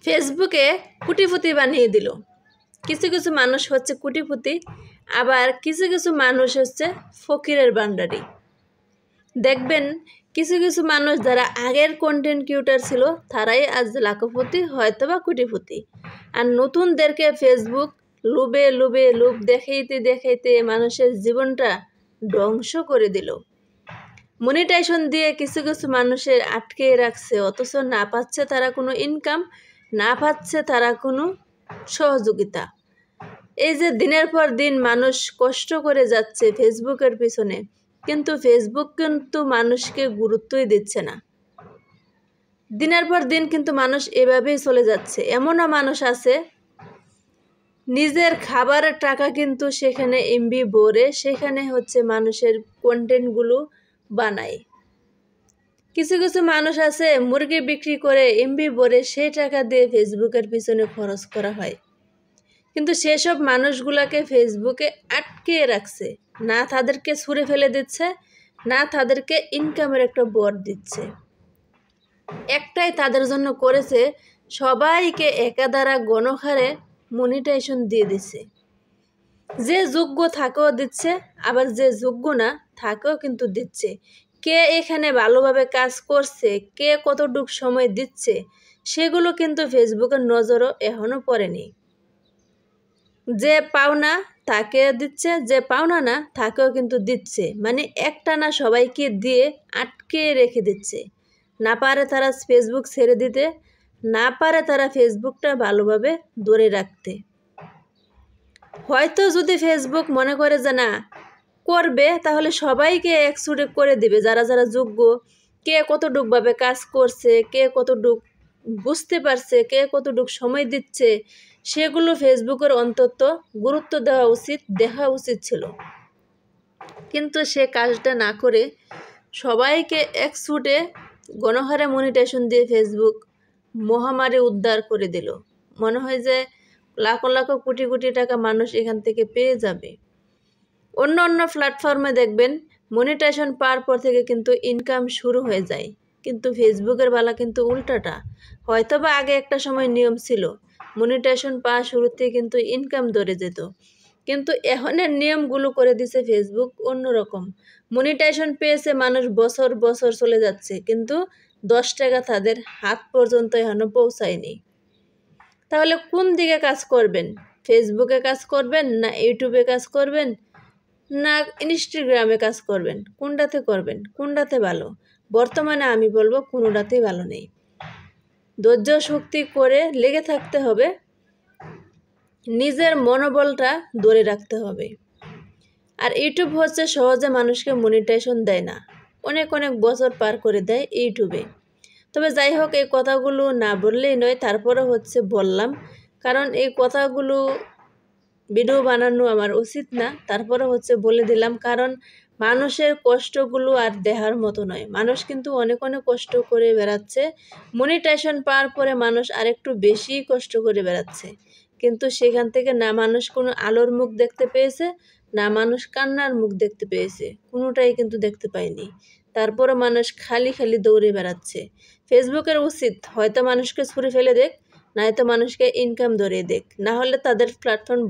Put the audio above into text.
ফেসবুকে কুটিপুতি বানিয়ে দিল। কিছু কিছু মানুষ হচ্ছে কুটিপুতি, আবার কিছু কিছু মানুষ হচ্ছে ফকিরের ভান্ডারি। দেখবেন কিছু কিছু মানুষ যারা আগের কন্টেন্ট ক্রিয়েটর ছিল তারাই আজ লাখপতি হয়তো বা কুটিপুতি, আর নতুনদেরকে ফেসবুক লোভ দেখাইতে দেখাইতে মানুষের জীবনটা ধ্বংস করে দিল। মনিটাইজেশন দিয়ে কিছু কিছু মানুষের আটকে রাখছে, অথচ না পাচ্ছে তারা কোনো ইনকাম, না পাচ্ছে তারা কোনো সহযোগিতা। এই যে দিনের পর দিন মানুষ কষ্ট করে যাচ্ছে ফেসবুকের পিছনে, কিন্তু ফেসবুক কিন্তু মানুষকে গুরুত্বই দিচ্ছে না। দিনের পর দিন কিন্তু মানুষ এভাবেই চলে যাচ্ছে। এমনও মানুষ আছে নিজের খাবারের টাকা কিন্তু সেখানে এমবি ভরে সেখানে হচ্ছে মানুষের কন্টেন্টগুলো বানায়। কিছু কিছু মানুষ আছে মুরগি বিক্রি করে এমবি ভরে সেই টাকা দিয়ে ফেসবুকের পিছনে খরচ করা হয়, কিন্তু সেসব মানুষগুলোকে ফেসবুকে আটকে রাখছে, না তাদেরকে ছুঁড়ে ফেলে দিচ্ছে, না তাদেরকে ইনকামের একটা বর দিচ্ছে। একটাই তাদের জন্য করেছে, সবাইকে একাধারা গণহারে মনিটাইজেশন দিয়ে দিচ্ছে। যে যোগ্য থাকেও দিচ্ছে, আবার যে যোগ্য না থাকেও কিন্তু দিচ্ছে। কে এখানে ভালোভাবে কাজ করছে, কে কতটুকু সময় দিচ্ছে, সেগুলো কিন্তু ফেসবুকের নজরও এখনও পড়েনি। যে পাওনা তাকে দিচ্ছে, যে পাওনা না তাকেও কিন্তু দিচ্ছে, মানে একটানা সবাইকে দিয়ে আটকে রেখে দিচ্ছে। না পারে তারা ফেসবুক ছেড়ে দিতে, না পারে তারা ফেসবুকটা ভালোভাবে ধরে রাখতে। হয়তো যদি ফেসবুক মনে করে যে না করবে, তাহলে সবাইকে একসুটে করে দিবে, যারা যারা যোগ্য, কে কতটুকভাবে কাজ করছে, কে কতটুক বুঝতে পারছে, কে কতটুক সময় দিচ্ছে, সেগুলো ফেসবুকের অন্তত গুরুত্ব দেওয়া উচিত, দেখা উচিত ছিল। কিন্তু সে কাজটা না করে সবাইকে একসুটে গণহারে মনিটাইজেশন দিয়ে ফেসবুক মহামারী উদ্ধার করে দিল। মনে হয় যে লাখ লাখ কোটি কোটি টাকা মানুষ এখান থেকে পেয়ে যাবে। অন্য অন্য প্ল্যাটফর্মে দেখবেন মনিটাইজেশন পাওয়ার পর থেকে কিন্তু ইনকাম শুরু হয়ে যায়, কিন্তু ফেসবুকের বেলা কিন্তু উল্টাটা। হয়তো বা আগে একটা সময় নিয়ম ছিল মনিটাইজেশন পাওয়া শুরুতে কিন্তু ইনকাম ধরে যেত, কিন্তু এখনের নিয়মগুলো করে দিছে ফেসবুক অন্যরকম। মনিটাইজেশন পেয়েছে মানুষ বছর বছর চলে যাচ্ছে, কিন্তু 10 টাকা তাদের হাত পর্যন্ত এখনো পৌঁছায়নি। তাহলে কোন দিকে কাজ করবেন? ফেসবুকে কাজ করবেন, না ইউটিউবে কাজ করবেন, না ইনস্টাগ্রামে কাজ করবেন? কোনটাতে করবেন? কোনটাতে ভালো? বর্তমানে আমি বলবো কোনোটাতেই ভালো নেই। ধৈর্য শক্তি করে লেগে থাকতে হবে, নিজের মনোবলটা ধরে রাখতে হবে। আর ইউটিউব হচ্ছে সহজে মানুষকে মনিটাইজেশন দেয় না, অনেক অনেক বছর পার করে দেয় ইউটিউবে। তবে যাই হোক, এই কথাগুলো না বললেই নয়, তারপরে হচ্ছে বললাম, কারণ এই কথাগুলো ভিডিও বানানো আমার উচিত না, তারপরে হচ্ছে বলে দিলাম। কারণ মানুষের কষ্টগুলো আর দেখার মতো নয়। মানুষ কিন্তু অনেক অনেক কষ্ট করে বেড়াচ্ছে, মনিটাইজেশন পাওয়ার পরে মানুষ আরেকটু বেশি কষ্ট করে বেড়াচ্ছে, কিন্তু সেখান থেকে না মানুষ কোনো আলোর মুখ দেখতে পেয়েছে, না মানুষ কান্নার মুখ দেখতে পেয়েছে, কোনোটাই কিন্তু দেখতে পায়নি। তারপরে মানুষ খালি খালি দৌড়ে বেড়াচ্ছে। ফেসবুকের উচিত হয়তো মানুষকে ছুঁড়ে ফেলে দেখ, নয়তো মানুষকে ইনকাম ধরিয়ে দেখ, না হলে তাদের প্ল্যাটফর্ম